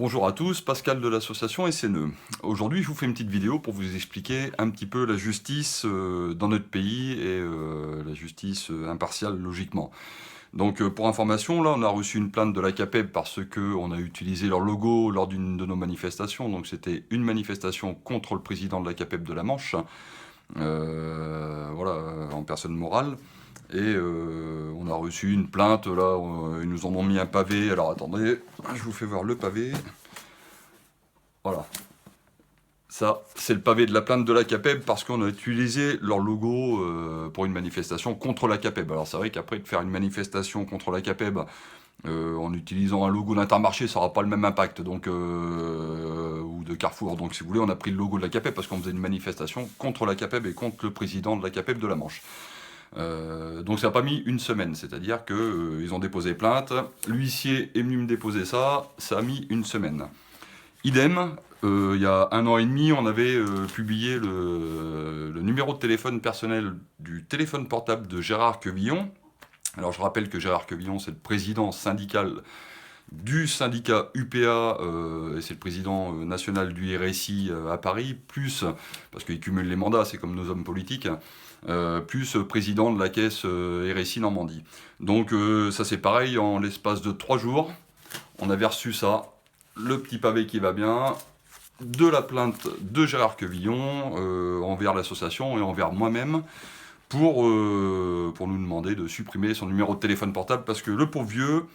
Bonjour à tous, Pascal de l'association SNE. Aujourd'hui, je vous fais une petite vidéo pour vous expliquer un petit peu la justice dans notre pays et la justice impartiale logiquement. Donc pour information, là on a reçu une plainte de la CAPEB parce qu'on a utilisé leur logo lors d'une de nos manifestations. Donc c'était une manifestation contre le président de la CAPEB de la Manche, voilà, en personne morale. Et on a reçu une plainte, là, ils nous en ont mis un pavé. Alors attendez, je vous fais voir le pavé. Voilà, ça, c'est le pavé de la plainte de la CAPEB parce qu'on a utilisé leur logo pour une manifestation contre la CAPEB. Alors c'est vrai qu'après, de faire une manifestation contre la CAPEB en utilisant un logo d'Intermarché, ça n'aura pas le même impact, donc, ou de Carrefour. Donc si vous voulez, on a pris le logo de la CAPEB parce qu'on faisait une manifestation contre la CAPEB et contre le président de la CAPEB de la Manche. Donc ça n'a pas mis une semaine, c'est-à-dire qu'ils ont déposé plainte, l'huissier est venu me déposer ça a mis une semaine. Idem, il y a 1 an et demi, on avait publié le numéro de téléphone personnel du téléphone portable de Gérard Quevillon. Alors je rappelle que Gérard Quevillon, c'est le président syndical du syndicat UPA, et c'est le président national du RSI à Paris, plus, parce qu'il cumule les mandats, c'est comme nos hommes politiques, plus président de la caisse RSI Normandie. Donc ça c'est pareil, en l'espace de 3 jours, on avait reçu ça, le petit pavé qui va bien, de la plainte de Gérard Quevillon envers l'association et envers moi-même pour nous demander de supprimer son numéro de téléphone portable parce que le pauvre vieux,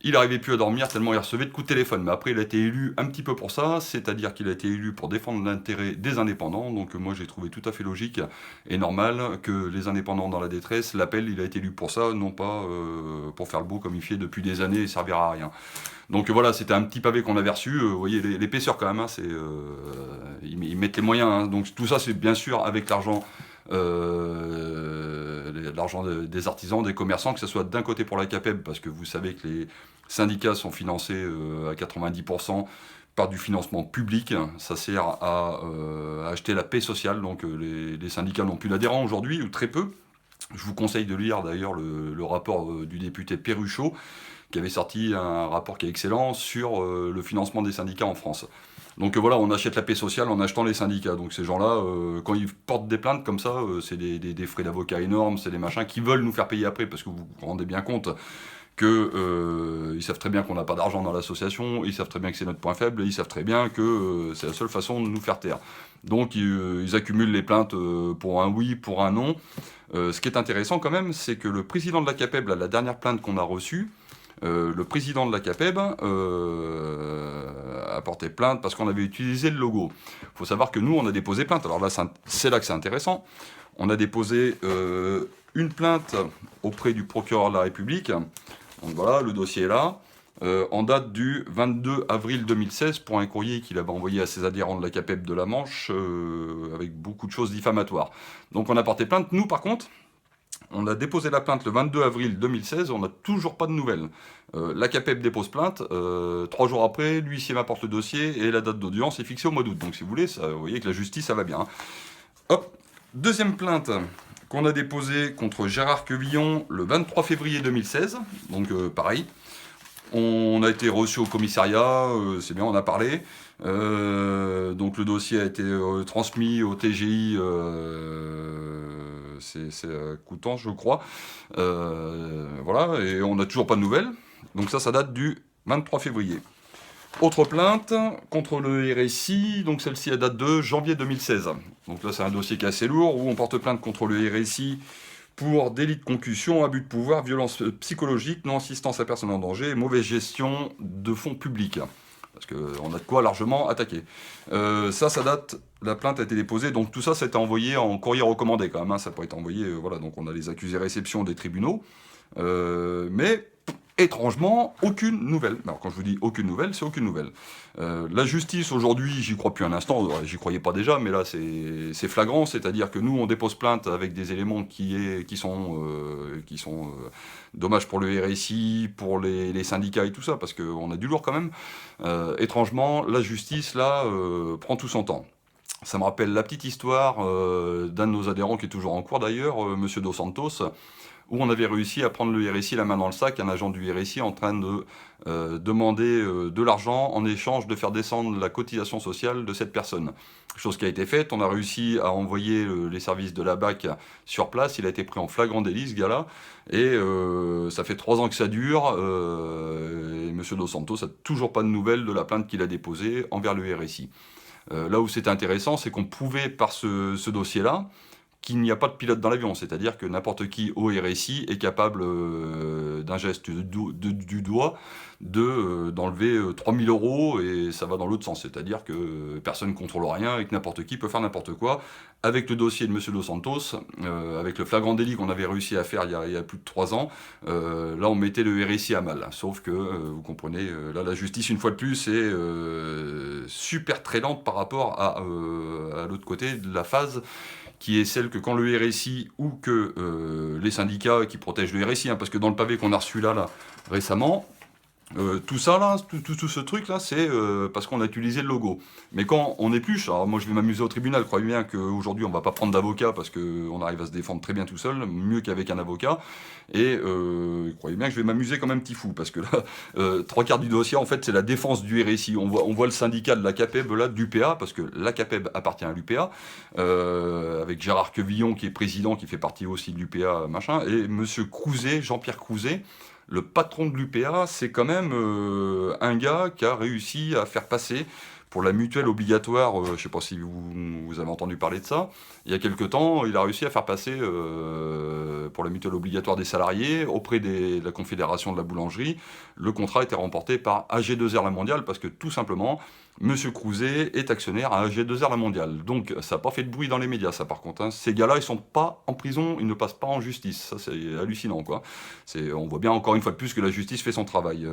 il n'arrivait plus à dormir tellement il recevait de coups de téléphone. Mais après, il a été élu un petit peu pour ça, c'est-à-dire qu'il a été élu pour défendre l'intérêt des indépendants. Donc moi, j'ai trouvé tout à fait logique et normal que les indépendants dans la détresse l'appellent. Il a été élu pour ça, non pas pour faire le beau comme il fait depuis des années et servir à rien. Donc voilà, c'était un petit pavé qu'on avait reçu. Vous voyez l'épaisseur quand même, hein, ils mettent les moyens. Hein. Donc tout ça, c'est bien sûr avec l'argent des artisans, des commerçants, que ce soit d'un côté pour la CAPEB, parce que vous savez que les syndicats sont financés à 90% par du financement public. Ça sert à acheter la paix sociale, donc les syndicats n'ont plus d'adhérents aujourd'hui, ou très peu. Je vous conseille de lire d'ailleurs le rapport du député Perruchot, qui avait sorti un rapport qui est excellent sur le financement des syndicats en France. Donc voilà, on achète la paix sociale en achetant les syndicats. Donc ces gens-là, quand ils portent des plaintes comme ça, c'est des frais d'avocat énormes, c'est des machins qui veulent nous faire payer après, parce que vous vous rendez bien compte que ils savent très bien qu'on n'a pas d'argent dans l'association, ils savent très bien que c'est notre point faible, et ils savent très bien que c'est la seule façon de nous faire taire. Donc ils accumulent les plaintes pour un oui, pour un non. Ce qui est intéressant quand même, c'est que le président de la CAPEB, la dernière plainte qu'on a reçue, le président de la CAPEB a porté plainte parce qu'on avait utilisé le logo. Il faut savoir que nous, on a déposé plainte. Alors là, c'est là que c'est intéressant. On a déposé une plainte auprès du procureur de la République. Donc voilà, le dossier est là. En date du 22 avril 2016 pour un courrier qu'il avait envoyé à ses adhérents de la CAPEB de la Manche avec beaucoup de choses diffamatoires. Donc on a porté plainte. Nous, par contre, on a déposé la plainte le 22 avril 2016, on n'a toujours pas de nouvelles. La CAPEB dépose plainte, 3 jours après, l'huissier m'apporte le dossier et la date d'audience est fixée au mois d'août. Donc si vous voulez, ça, vous voyez que la justice, ça va bien. Hein. Hop, deuxième plainte qu'on a déposée contre Gérard Quevillon le 23 février 2016. Donc pareil, on a été reçu au commissariat, c'est bien, on a parlé. Donc le dossier a été transmis au TGI, c'est Coutances, je crois. Voilà, et on n'a toujours pas de nouvelles. Donc ça date du 23 février. Autre plainte contre le RSI, donc celle-ci, elle date de janvier 2016. Donc là, c'est un dossier qui est assez lourd, où on porte plainte contre le RSI pour délit de concussion, abus de pouvoir, violence psychologique, non-assistance à personne en danger, mauvaise gestion de fonds publics. Parce qu'on a de quoi largement attaquer. Ça date, la plainte a été déposée, donc tout ça, ça a été envoyé en courrier recommandé quand même, hein, ça peut être envoyé, voilà, donc on a les accusés réception des tribunaux, mais étrangement, aucune nouvelle. Alors quand je vous dis aucune nouvelle, c'est aucune nouvelle. La justice, aujourd'hui, j'y crois plus un instant, j'y croyais pas déjà, mais là c'est flagrant, c'est-à-dire que nous, on dépose plainte avec des éléments qui sont dommages pour le RSI, pour les syndicats et tout ça, parce qu'on a du lourd quand même. Étrangement, la justice, là, prend tout son temps. Ça me rappelle la petite histoire d'un de nos adhérents qui est toujours en cours d'ailleurs, Monsieur Dos Santos, où on avait réussi à prendre le RSI la main dans le sac, un agent du RSI en train de demander de l'argent en échange de faire descendre la cotisation sociale de cette personne. Chose qui a été faite, on a réussi à envoyer les services de la BAC sur place, il a été pris en flagrant délit ce gars-là, et ça fait 3 ans que ça dure, et M. Dos Santos n'a toujours pas de nouvelles de la plainte qu'il a déposée envers le RSI. Là où c'est intéressant, c'est qu'on pouvait, par ce dossier-là, qu'il n'y a pas de pilote dans l'avion, c'est-à-dire que n'importe qui au RSI est capable d'un geste du doigt d'enlever 3000 euros et ça va dans l'autre sens, c'est-à-dire que personne ne contrôle rien et que n'importe qui peut faire n'importe quoi. Avec le dossier de M. Dos Santos, avec le flagrant délit qu'on avait réussi à faire il y a plus de 3 ans, là on mettait le RSI à mal. Sauf que, vous comprenez, là la justice une fois de plus est super très lente par rapport à l'autre côté de la phase, qui est celle que quand le RSI ou que les syndicats qui protègent le RSI, hein, parce que dans le pavé qu'on a reçu là récemment, tout ça là, tout ce truc là, c'est parce qu'on a utilisé le logo. Mais quand on épluche, alors moi je vais m'amuser au tribunal, croyez bien qu'aujourd'hui on va pas prendre d'avocat parce qu'on arrive à se défendre très bien tout seul, mieux qu'avec un avocat, et croyez bien que je vais m'amuser comme un petit fou, parce que là, 3/4 du dossier en fait c'est la défense du RSI. On voit le syndicat de l'ACAPEB là, d'UPA, parce que l'ACAPEB appartient à l'UPA, avec Gérard Quevillon qui est président, qui fait partie aussi de l'UPA, machin, et Monsieur Crouzet, Jean-Pierre Crouzet, le patron de l'UPA, c'est quand même un gars qui a réussi à faire passer pour la mutuelle obligatoire, je ne sais pas si vous avez entendu parler de ça, il y a quelque temps, il a réussi à faire passer pour la mutuelle obligatoire des salariés, auprès de la Confédération de la boulangerie, le contrat a été remporté par AG2R La Mondiale, parce que tout simplement, Monsieur Crouzet est actionnaire à AG2R La Mondiale. Donc ça n'a pas fait de bruit dans les médias, ça par contre. Hein. Ces gars-là, ils sont pas en prison, ils ne passent pas en justice. Ça, c'est hallucinant, quoi. On voit bien encore une fois de plus que la justice fait son travail.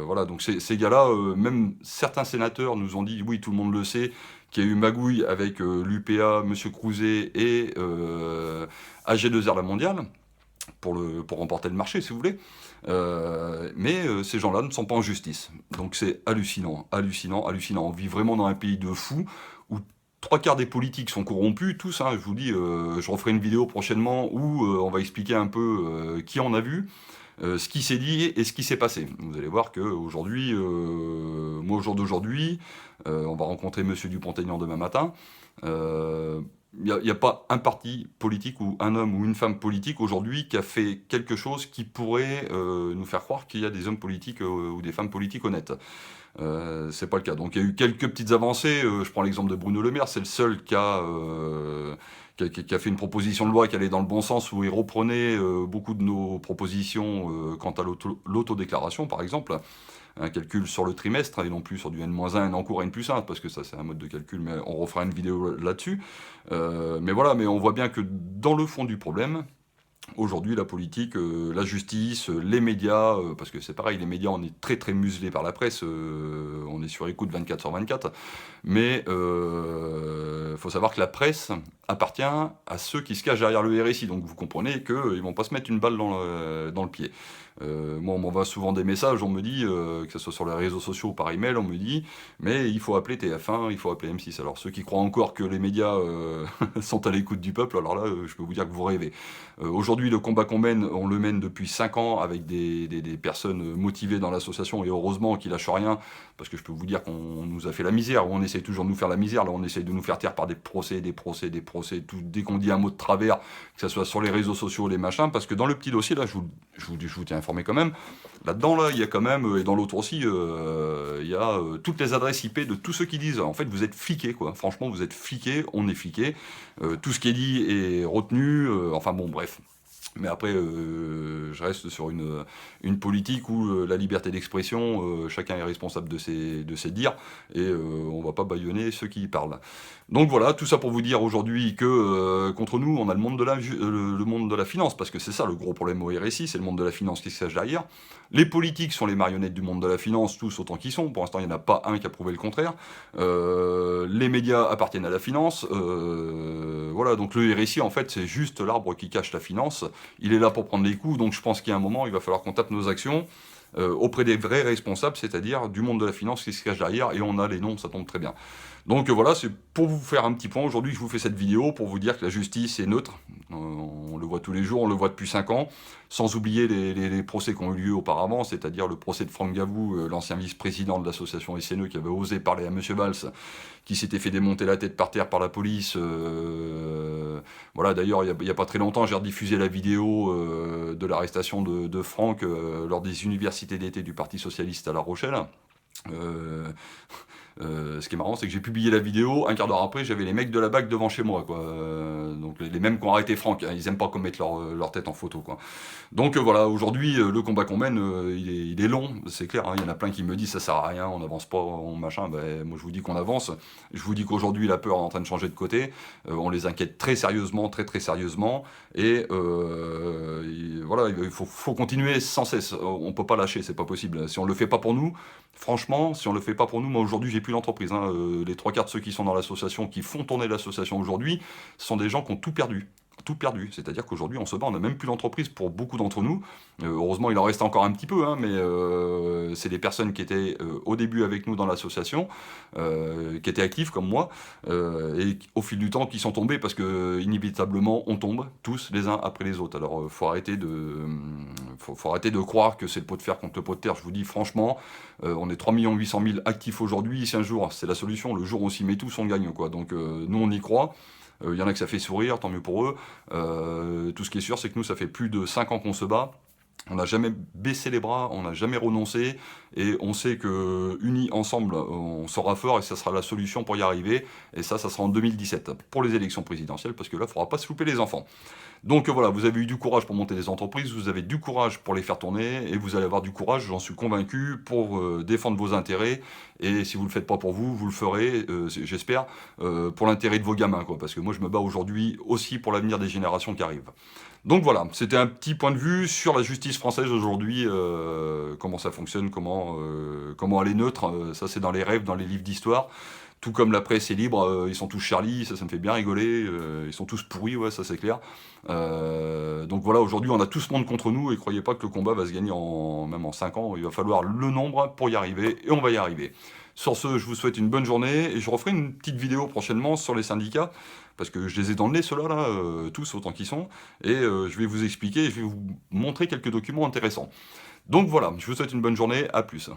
Voilà, donc ces gars-là, même certains sénateurs nous ont dit, oui, tout le monde le sait, qu'il y a eu magouille avec l'UPA, Monsieur Crouzet et AG2R La Mondiale, pour remporter le marché, si vous voulez. Mais ces gens-là ne sont pas en justice. Donc c'est hallucinant, hallucinant, hallucinant. On vit vraiment dans un pays de fous où 3/4 des politiques sont corrompus, tous. Hein, je vous dis, je referai une vidéo prochainement où on va expliquer un peu qui en a vu, ce qui s'est dit et ce qui s'est passé. Vous allez voir qu'aujourd'hui, moi au jour d'aujourd'hui, on va rencontrer Monsieur Dupont-Aignan demain matin. Il n'y a pas un parti politique ou un homme ou une femme politique aujourd'hui qui a fait quelque chose qui pourrait nous faire croire qu'il y a des hommes politiques ou des femmes politiques honnêtes. C'est pas le cas. Donc il y a eu quelques petites avancées. Je prends l'exemple de Bruno Le Maire, c'est le seul qui a fait une proposition de loi qui allait dans le bon sens, où il reprenait beaucoup de nos propositions quant à l'autodéclaration, par exemple. Un calcul sur le trimestre, et non plus sur du N-1, un en cours N+1, parce que ça c'est un mode de calcul, mais on refera une vidéo là-dessus. Mais voilà, mais on voit bien que dans le fond du problème, aujourd'hui, la politique, la justice, les médias, parce que c'est pareil, les médias, on est très très muselés par la presse, on est sur écoute 24/24, mais faut savoir que la presse appartient à ceux qui se cachent derrière le RSI, donc vous comprenez qu'ils ne vont pas se mettre une balle dans le pied. Moi, on m'envoie souvent des messages, on me dit, que ce soit sur les réseaux sociaux ou par email, on me dit, mais il faut appeler TF1, il faut appeler M6. Alors ceux qui croient encore que les médias sont à l'écoute du peuple, alors là, je peux vous dire que vous rêvez. Aujourd'hui, le combat qu'on mène, on le mène depuis 5 ans avec des personnes motivées dans l'association, et heureusement qu'ils lâchent rien, parce que je peux vous dire qu'on nous a fait la misère, ou on essaye toujours de nous faire la misère, là on essaye de nous faire taire par des procès, dès qu'on dit un mot de travers, que ce soit sur les réseaux sociaux, les machins, parce que dans le petit dossier, là, je vous tiens informé quand même, là-dedans, là, il y a quand même, et dans l'autre aussi, il y a toutes les adresses IP de tous ceux qui disent, en fait, vous êtes fliqués, quoi. Franchement, vous êtes fliqués, on est fliqués, tout ce qui est dit est retenu, enfin bon, bref. Mais après, je reste sur une politique où la liberté d'expression, chacun est responsable de ses dires, et on ne va pas bâillonner ceux qui y parlent. Donc voilà, tout ça pour vous dire aujourd'hui que contre nous, on a le monde de la finance, parce que c'est ça le gros problème au RSI, c'est le monde de la finance qui se cache derrière. Les politiques sont les marionnettes du monde de la finance, tous autant qu'ils sont. Pour l'instant, il n'y en a pas un qui a prouvé le contraire. Les médias appartiennent à la finance. Voilà, donc le RSI, en fait, c'est juste l'arbre qui cache la finance. Il est là pour prendre les coups, donc je pense qu'il y a un moment, il va falloir qu'on tape nos actions. auprès des vrais responsables, c'est-à-dire du monde de la finance qui se cache derrière, et on a les noms, ça tombe très bien. Donc voilà, c'est pour vous faire un petit point. Aujourd'hui, je vous fais cette vidéo pour vous dire que la justice est neutre. On le voit tous les jours, on le voit depuis 5 ans, sans oublier les procès qui ont eu lieu auparavant, c'est-à-dire le procès de Franck Gavou, l'ancien vice-président de l'association SNE, qui avait osé parler à M. Valls, qui s'était fait démonter la tête par terre par la police. Voilà, d'ailleurs, il n'y a pas très longtemps, j'ai rediffusé la vidéo de l'arrestation de Franck lors des universités d'été du Parti Socialiste à La Rochelle. Ce qui est marrant, c'est que j'ai publié la vidéo, un quart d'heure après, j'avais les mecs de la BAC devant chez moi, quoi. Donc les mêmes qui ont arrêté Franck, hein, ils aiment pas qu'on mette leur tête en photo, quoi. Donc voilà, aujourd'hui, le combat qu'on mène, il est long, c'est clair, hein. Il y en a plein qui me disent ça sert à rien, on n'avance pas, on machin. Ben, moi je vous dis qu'on avance. Je vous dis qu'aujourd'hui la peur est en train de changer de côté. On les inquiète très sérieusement, très sérieusement. Et voilà, il faut continuer sans cesse. On peut pas lâcher, c'est pas possible. Si on le fait pas pour nous, franchement, si on le fait pas pour nous, moi aujourd'hui j'ai plus d'entreprise, hein. Les 3/4 de ceux qui sont dans l'association, qui font tourner l'association aujourd'hui, sont des gens qui ont tout perdu. Tout perdu, c'est-à-dire qu'aujourd'hui on se bat, on n'a même plus d'entreprise pour beaucoup d'entre nous. Heureusement il en reste encore un petit peu, hein, mais c'est des personnes qui étaient au début avec nous dans l'association, qui étaient actives comme moi, et au fil du temps qui sont tombés parce que inévitablement on tombe tous les uns après les autres. Alors faut arrêter de croire que c'est le pot de fer contre le pot de terre. Je vous dis franchement, on est 3 800 000 actifs aujourd'hui. Si un jour c'est la solution, le jour où on s'y met tous, on gagne, quoi. Donc nous on y croit. Il y en a que ça fait sourire, tant mieux pour eux. Tout ce qui est sûr, c'est que nous, ça fait plus de 5 ans qu'on se bat. On n'a jamais baissé les bras, on n'a jamais renoncé, et on sait que unis ensemble, on sera fort, et ça sera la solution pour y arriver. Et ça sera en 2017, pour les élections présidentielles, parce que là, il ne faudra pas se louper les enfants. Donc voilà, vous avez eu du courage pour monter des entreprises, vous avez du courage pour les faire tourner, et vous allez avoir du courage, j'en suis convaincu, pour défendre vos intérêts. Et si vous ne le faites pas pour vous, vous le ferez, j'espère, pour l'intérêt de vos gamins, quoi. Parce que moi, je me bats aujourd'hui aussi pour l'avenir des générations qui arrivent. Donc voilà, c'était un petit point de vue sur la justice française aujourd'hui, comment ça fonctionne, comment elle est neutre. Ça c'est dans les rêves, dans les livres d'histoire. Tout comme la presse est libre, ils sont tous Charlie, ça me fait bien rigoler, ils sont tous pourris, ouais, ça c'est clair. Donc voilà, aujourd'hui on a tout ce monde contre nous, et croyez pas que le combat va se gagner même en 5 ans, il va falloir le nombre pour y arriver, et on va y arriver. Sur ce, je vous souhaite une bonne journée, et je referai une petite vidéo prochainement sur les syndicats, parce que je les ai dans le nez, ceux-là, là, tous autant qu'ils sont, et je vais vous expliquer, je vais vous montrer quelques documents intéressants. Donc voilà, je vous souhaite une bonne journée, à plus.